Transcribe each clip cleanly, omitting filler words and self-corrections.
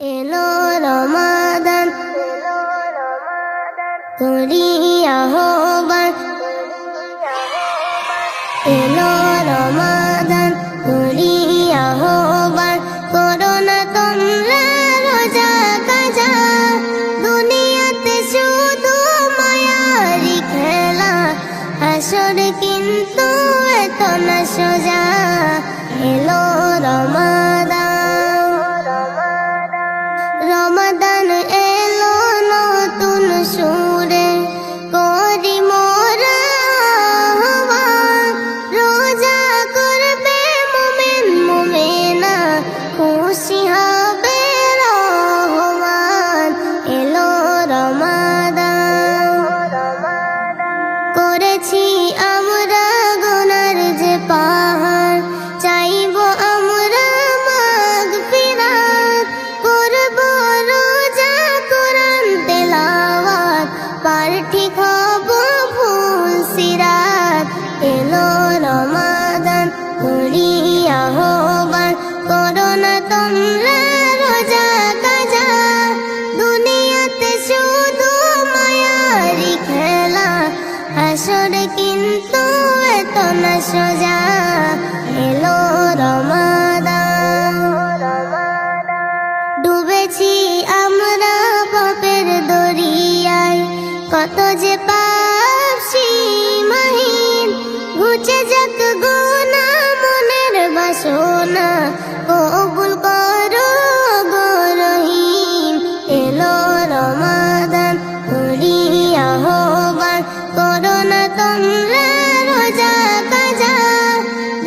এলো রমাদান করিয়া আহ্বান, এলো রমাদান করিয়া আহ্বান, করো না তোমরা রোজা কাজা, দুনিয়াতে শুধু মায়ারি খেলা, হাসরে কিন্তু এত না সোজা। এলো রমাদান, রমাদান এলো নতুন সুরে, করি মোরা আহ্বান, রোজা করবে মুমিন মুমিনা, খুশি হবে রহমান। এলো রমাদান, করেছি আমরা গুনার যে পাহাড়, চাইব আমরা মাগফিরাত, করব রোজা কোরআন তেলাওয়াত, পার ঠিক হব ফুল সিরাত। এলো রমাদান করিয়া আহ্বান, করো না তোমরা রোজা কাজা, দুনিয়াতে শুধু মায়ারি খেলা, হাসরে কিন্তু এত না সোজা। এলো রমাদান, ডুবেছি আমরা পাপের দরিয়ায়, কত যে পাপ সীমাহীন, ঘুচে যাক গুনাহ মনের বাসনা, কবুল করো গো রহিম। এলো রমাদান করিয়া আহ্বান, করো না তোমরা রোজা কাজা,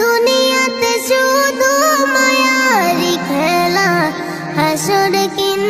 দুনিয়াতে শুধু মায়ারি খেলা, হাসরে কিন্তু